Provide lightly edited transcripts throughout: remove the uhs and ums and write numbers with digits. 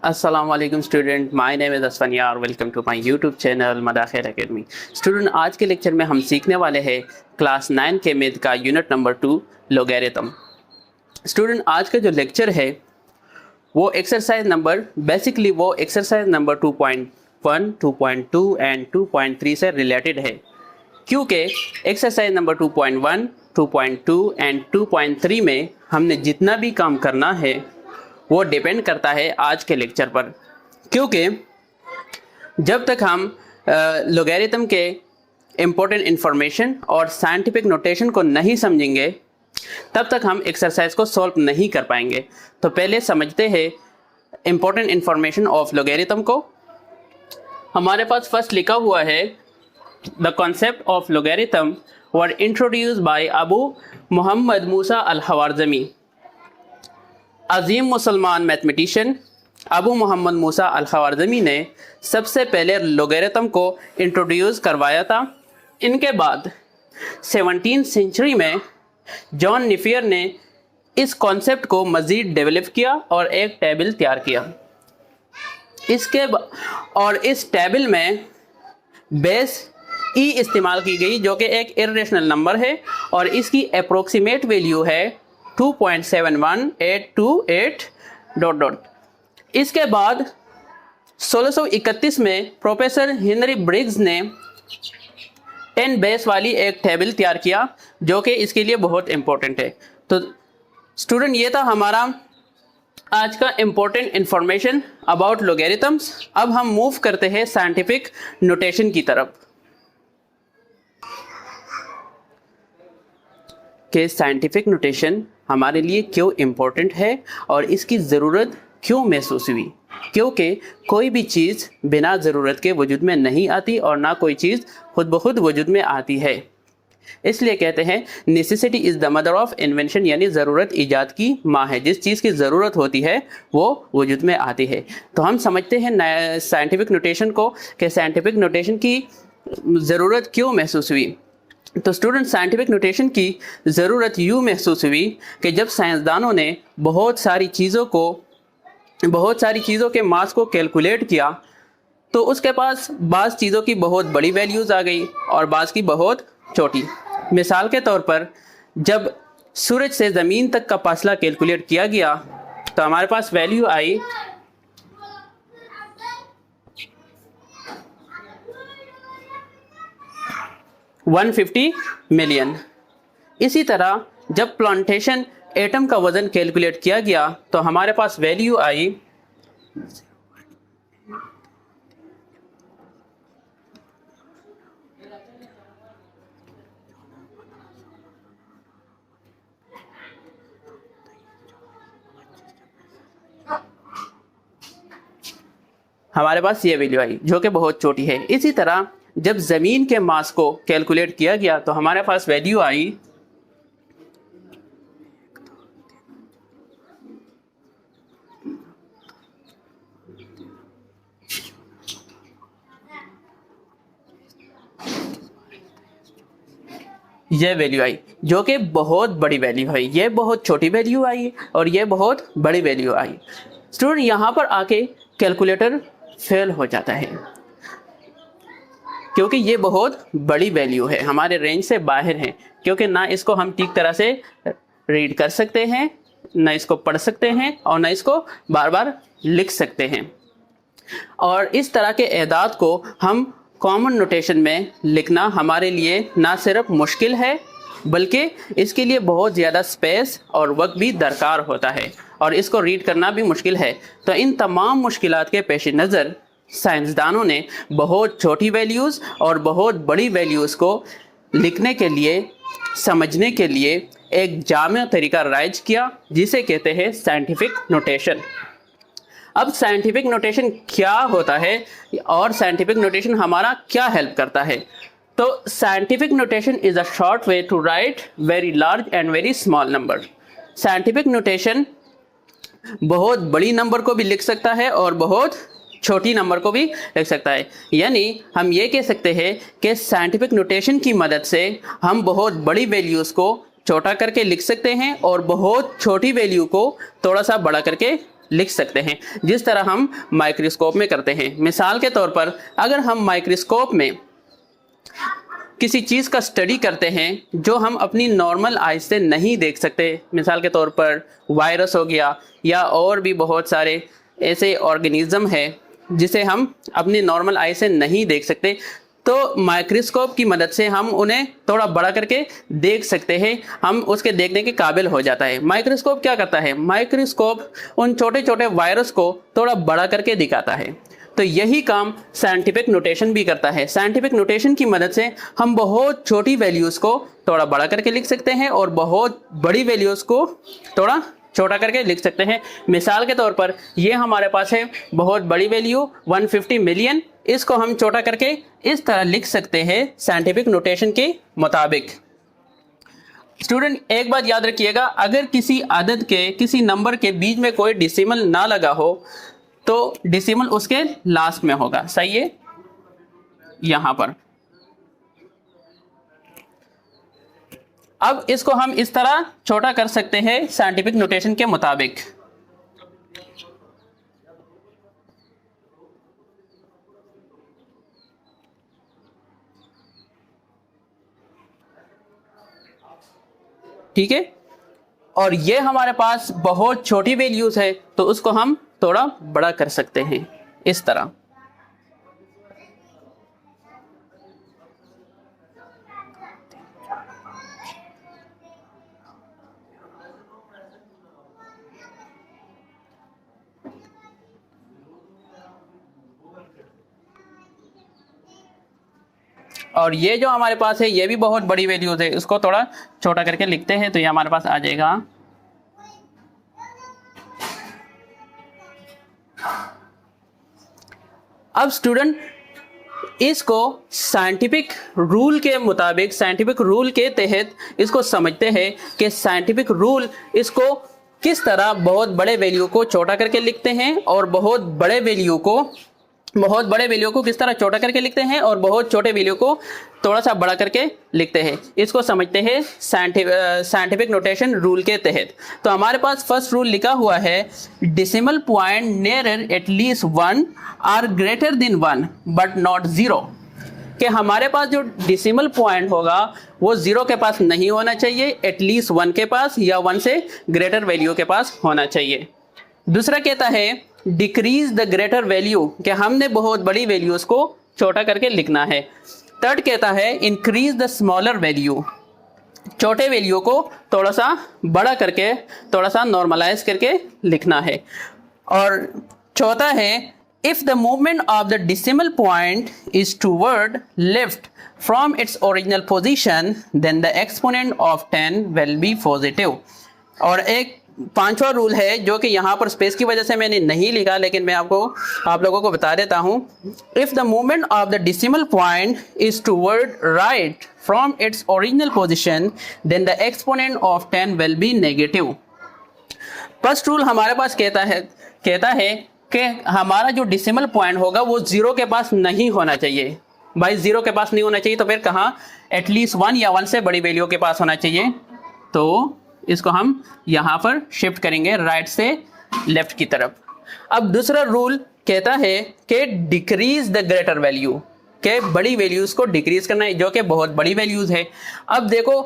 अस्सलाम वालेकुम student, my name is Asfania और welcome to my YouTube channel Madakhir academy. Student, आज के लेक्चर में हम सीखने वाले हैं क्लास 9 के मैथ का यूनिट नंबर 2 लोगैरिथम। स्टूडेंट, आज का जो लेक्चर है वो एक्सरसाइज नंबर 2.1, 2.2 एंड 2.3 से रिलेटेड है, क्योंकि एक्सरसाइज नंबर 2.1, 2.2 एंड 2.3 में हमने जितना भी काम करना है वो डिपेंड करता है आज के लेक्चर पर। क्योंकि जब तक हम लोगैरिथम के इम्पोर्टेंट इन्फॉर्मेशन और साइंटिफिक नोटेशन को नहीं समझेंगे तब तक हम एक्सरसाइज को सॉल्व नहीं कर पाएंगे। तो पहले समझते हैं इम्पोर्टेंट इन्फॉर्मेशन ऑफ लोगैरिथम को। हमारे पास फर्स्ट लिखा हुआ है the concept of logarithm were introduced by Abu Mohammad Musa al-Khwarizmi. अजीम मुसलमान mathematician Abu Mohammad Musa al-Khwarizmi ने सबसे पहले लोगैरिथम को इंट्रोड्यूस करवाया था। इनके बाद 17वीं सेंचुरी में जॉन नेपियर ने इस कॉन्सेप्ट को मज़ीद डेवलप किया और एक टेबल तैयार किया। और इस टेबल में बेस ई इस्तेमाल की गई, जो कि एक इर्रेशनल नंबर है और इसकी अप्रोक्सीमेट वैल्यू है 2.71828 ... इसके बाद 1631 में प्रोफेसर हेनरी ब्रिग्स ने 10 बेस वाली एक टेबल तैयार किया, जो कि इसके लिए बहुत इम्पोर्टेंट है। तो स्टूडेंट, ये था हमारा आज का इम्पोर्टेंट इंफॉर्मेशन अबाउट लोगैरिथम्स। अब हम मूव करते हैं साइंटिफिक नोटेशन की तरफ कि साइंटिफिक नोटेशन हमारे लिए क्यों इम्पोर्टेंट है और इसकी ज़रूरत क्यों महसूस हुई। क्योंकि कोई भी चीज़ बिना ज़रूरत के वजूद में नहीं आती और ना कोई चीज़ खुद ब खुद वजूद में आती है। इसलिए कहते हैं necessity is the mother of invention, यानी ज़रूरत ईजाद की माँ है। जिस चीज़ की ज़रूरत होती है वो वजूद में आती है। तो हम समझते हैं साइंटिफिक नोटेशन को कि साइंटिफिक नोटेशन की ज़रूरत क्यों महसूस हुई। तो स्टूडेंट, साइंटिफिक नोटेशन की ज़रूरत यूँ महसूस हुई कि जब साइंसदानों ने बहुत सारी चीज़ों के मास को कैलकुलेट किया तो उसके पास बाज़ चीज़ों की बहुत बड़ी वैल्यूज़ आ गई और बाज़ की बहुत छोटी। मिसाल के तौर पर जब सूरज से ज़मीन तक का फासला कैलकुलेट किया गया तो हमारे पास वैल्यू आई 150 मिलियन। इसी तरह जब प्लांटेशन एटम का वज़न कैलकुलेट किया गया तो हमारे पास वैल्यू आई ये वैल्यू आई, जो कि बहुत छोटी है। इसी तरह जब ज़मीन के मास को कैलकुलेट किया गया तो हमारे पास वैल्यू आई जो कि बहुत बड़ी वैल्यू है। ये बहुत छोटी वैल्यू आई और ये बहुत बड़ी वैल्यू आई। स्टूडेंट, यहाँ पर आके कैलकुलेटर फेल हो जाता है क्योंकि ये बहुत बड़ी वैल्यू है, हमारे रेंज से बाहर है। क्योंकि ना इसको हम ठीक तरह से रीड कर सकते हैं, ना इसको पढ़ सकते हैं और ना इसको बार बार लिख सकते हैं। और इस तरह के एदाद को हम कॉमन नोटेशन में लिखना हमारे लिए ना सिर्फ मुश्किल है बल्कि इसके लिए बहुत ज़्यादा स्पेस और वक्त भी दरकार होता है और इसको रीड करना भी मुश्किल है। तो इन तमाम मुश्किलात के पेश नज़र साइंसदानों ने बहुत छोटी वैल्यूज़ और बहुत बड़ी वैल्यूज़ को लिखने के लिए, समझने के लिए एक जामे तरीका राइज किया, जिसे कहते हैं साइंटिफिक नोटेशन। अब साइंटिफिक नोटेशन क्या होता है और साइंटिफिक नोटेशन हमारा क्या हेल्प करता है। तो scientific notation is a short way to write very large and very small number. Scientific notation बहुत बड़ी नंबर को भी लिख सकता है और बहुत छोटी नंबर को भी लिख सकता है। यानी हम ये कह सकते हैं कि साइंटिफिक नोटेशन की मदद से हम बहुत बड़ी वैल्यूज़ को छोटा करके लिख सकते हैं और बहुत छोटी वैल्यू को थोड़ा सा बड़ा करके लिख सकते हैं, जिस तरह हम माइक्रोस्कोप में करते हैं। मिसाल के तौर पर अगर हम माइक्रोस्कोप में किसी चीज़ का स्टडी करते हैं जो हम अपनी नॉर्मल आई से नहीं देख सकते, मिसाल के तौर पर वायरस हो गया या और भी बहुत सारे ऐसे ऑर्गेनिज्म है जिसे हम अपनी नॉर्मल आई से नहीं देख सकते, तो माइक्रोस्कोप की मदद से हम उन्हें थोड़ा बड़ा करके देख सकते हैं, हम उसके देखने के काबिल हो जाता है। माइक्रोस्कोप क्या करता है? माइक्रोस्कोप उन छोटे छोटे वायरस को थोड़ा बड़ा करके दिखाता है। तो यही काम साइंटिफिक नोटेशन भी करता है। साइंटिफिक नोटेशन की मदद से हम बहुत छोटी वैल्यूज़ को थोड़ा बड़ा करके लिख सकते हैं और बहुत बड़ी वैल्यूज़ को थोड़ा छोटा करके लिख सकते हैं। मिसाल के तौर पर ये हमारे पास है बहुत बड़ी वैल्यू 150 मिलियन, इसको हम छोटा करके इस तरह लिख सकते हैं साइंटिफिक नोटेशन के मुताबिक। स्टूडेंट एक बात याद रखिएगा, अगर किसी अदद के किसी नंबर के बीच में कोई डेसिमल ना लगा हो तो डेसिमल उसके लास्ट में होगा, सही है? यहां पर अब इसको हम इस तरह छोटा कर सकते हैं साइंटिफिक नोटेशन के मुताबिक। ठीक है, और ये हमारे पास बहुत छोटी वैल्यूज है तो उसको हम थोड़ा बड़ा कर सकते हैं इस तरह। और ये जो हमारे पास है ये भी बहुत बड़ी वैल्यूज है, इसको थोड़ा छोटा करके लिखते हैं तो ये हमारे पास आ जाएगा। अब स्टूडेंट इसको साइंटिफिक रूल के मुताबिक, साइंटिफिक रूल के तहत इसको समझते हैं कि साइंटिफिक रूल इसको किस तरह बहुत बड़े वैल्यू को छोटा करके लिखते हैं और बहुत बड़े वैल्यू को किस तरह छोटा करके लिखते हैं और बहुत छोटे वैल्यू को थोड़ा सा बड़ा करके लिखते हैं। इसको समझते हैं साइंटिफिक नोटेशन रूल के तहत। तो हमारे पास फर्स्ट रूल लिखा हुआ है, decimal point nearer at least 1 are greater than 1 but not 0, कि हमारे पास जो डेसिमल पॉइंट होगा वो 0 के पास नहीं होना चाहिए, एटलीस्ट 1 के पास या 1 से ग्रेटर वैल्यू के पास होना चाहिए। दूसरा कहता है डिक्रीज द ग्रेटर वैल्यू, कि हमने बहुत बड़ी वैल्यूज को छोटा करके लिखना है। थर्ड कहता है इंक्रीज द स्मॉलर वैल्यू, छोटे वैल्यू को थोड़ा सा बड़ा करके थोड़ा सा नॉर्मलाइज करके लिखना है। और चौथा है if the movement of the decimal point is toward left from its original position then the exponent of 10 will be positive. और एक पांचवा रूल है जो कि यहाँ पर स्पेस की वजह से मैंने नहीं लिखा, लेकिन मैं आप लोगों को बता देता हूँ। If the movement of the decimal point is toward right from its original position then the exponent of 10 will be negative. First rule हमारे पास कहता है कि हमारा जो डेसिमल पॉइंट होगा वो 0 के पास नहीं होना चाहिए। भाई 0 के पास नहीं होना चाहिए तो फिर कहाँ? एटलीस्ट 1 या 1 से बड़ी वैल्यू के पास होना चाहिए। तो इसको हम यहाँ पर शिफ्ट करेंगे राइट से लेफ्ट की तरफ। अब दूसरा रूल कहता है कि डिक्रीज द ग्रेटर वैल्यू, के बड़ी वैल्यूज को डिक्रीज करना है जो कि बहुत बड़ी वैल्यूज है। अब देखो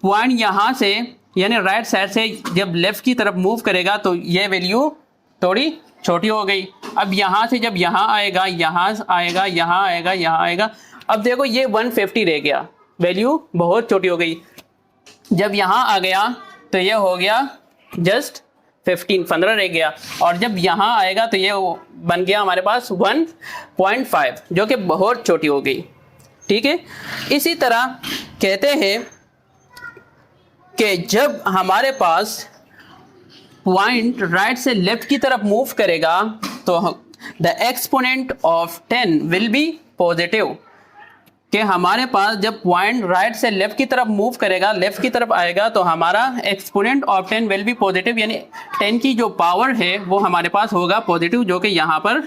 पॉइंट यहाँ से यानी राइट साइड से जब लेफ्ट की तरफ मूव करेगा तो ये वैल्यू थोड़ी छोटी हो गई। अब यहाँ से जब यहाँ आएगा, यहाँ आएगा, यहाँ आएगा, यहाँ आएगा, अब देखो ये 150 रह गया, वैल्यू बहुत छोटी हो गई। जब यहाँ आ गया तो ये हो गया जस्ट 15 रह गया, और जब यहाँ आएगा तो ये बन गया हमारे पास 1.5 जो कि बहुत छोटी हो गई। ठीक है, इसी तरह कहते हैं कि जब हमारे पास पॉइंट राइट से लेफ्ट की तरफ मूव करेगा तो the exponent of 10 will be positive, कि हमारे पास जब पॉइंट राइट से लेफ्ट की तरफ मूव करेगा, लेफ्ट की तरफ आएगा तो हमारा exponent of 10 will be positive, यानी 10 की जो पावर है वो हमारे पास होगा पॉजिटिव, जो कि यहाँ पर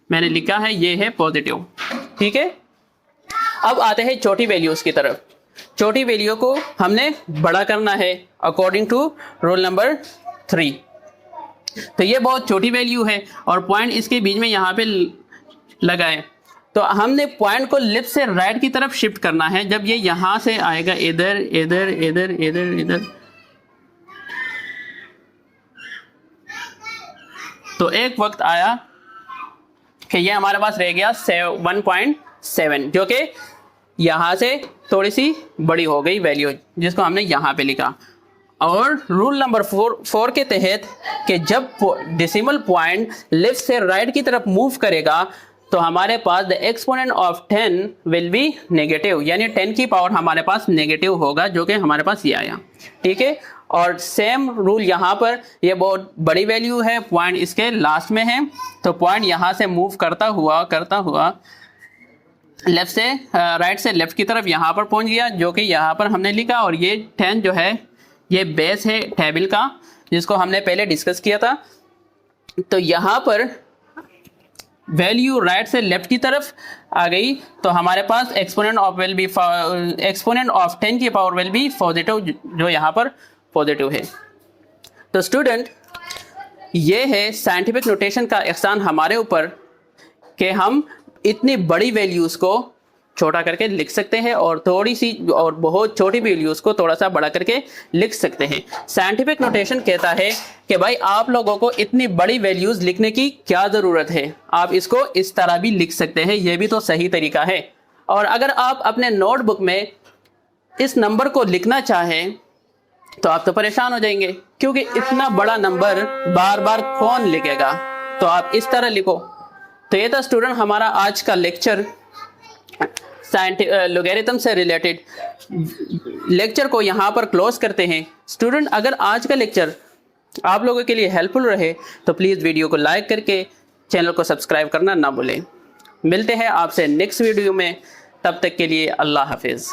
मैंने लिखा है ये है पॉजिटिव। ठीक है, अब आते हैं छोटी वैल्यूज की तरफ। छोटी वैल्यू को हमने बड़ा करना है अकॉर्डिंग टू रूल नंबर 3। तो ये बहुत छोटी वैल्यू है और पॉइंट इसके बीच में यहाँ पे लगाए, तो हमने पॉइंट को लेफ्ट से राइट की तरफ शिफ्ट करना है। जब ये यहाँ से आएगा इधर इधर इधर इधर इधर, तो एक वक्त आया कि ये हमारे पास रह गया 1.7, जो कि यहाँ से थोड़ी सी बड़ी हो गई वैल्यू, जिसको हमने यहाँ पे लिखा। और रूल नंबर 4 के तहत कि जब डेसिमल पॉइंट लेफ्ट से राइट की तरफ मूव करेगा तो हमारे पास the exponent of 10 will be negative, यानी 10 की पावर हमारे पास नेगेटिव होगा, जो कि हमारे पास ये आया। ठीक है, और सेम रूल यहाँ पर, ये बहुत बड़ी वैल्यू है, पॉइंट इसके लास्ट में है, तो पॉइंट यहाँ से मूव करता हुआ लेफ्ट से राइट से लेफ्ट की तरफ यहाँ पर पहुँच गया, जो कि यहाँ पर हमने लिखा। और ये 10 जो है ये बेस है टेबल का, जिसको हमने पहले डिस्कस किया था। तो यहाँ पर वैल्यू राइट से लेफ्ट की तरफ आ गई, तो हमारे पास एक्सपोनेंट ऑफ 10 की पावर विल बी पॉजिटिव, जो यहाँ पर पॉजिटिव है। तो स्टूडेंट, ये है साइंटिफिक नोटेशन का एहसान हमारे ऊपर कि हम इतनी बड़ी वैल्यूज़ को छोटा करके लिख सकते हैं और थोड़ी सी और बहुत छोटी वैल्यूज़ को थोड़ा सा बड़ा करके लिख सकते हैं। साइंटिफिक नोटेशन कहता है कि भाई आप लोगों को इतनी बड़ी वैल्यूज़ लिखने की क्या ज़रूरत है, आप इसको इस तरह भी लिख सकते हैं, यह भी तो सही तरीका है। और अगर आप अपने नोटबुक में इस नंबर को लिखना चाहें तो आप तो परेशान हो जाएंगे, क्योंकि इतना बड़ा नंबर बार बार कौन लिखेगा, तो आप इस तरह लिखो। तो ये था स्टूडेंट हमारा आज का लेक्चर लॉगरिथम से रिलेटेड। लेक्चर को यहाँ पर क्लोज करते हैं। स्टूडेंट, अगर आज का लेक्चर आप लोगों के लिए हेल्पफुल रहे तो प्लीज़ वीडियो को लाइक करके चैनल को सब्सक्राइब करना ना भूलें। मिलते हैं आपसे नेक्स्ट वीडियो में, तब तक के लिए अल्लाह हाफिज़।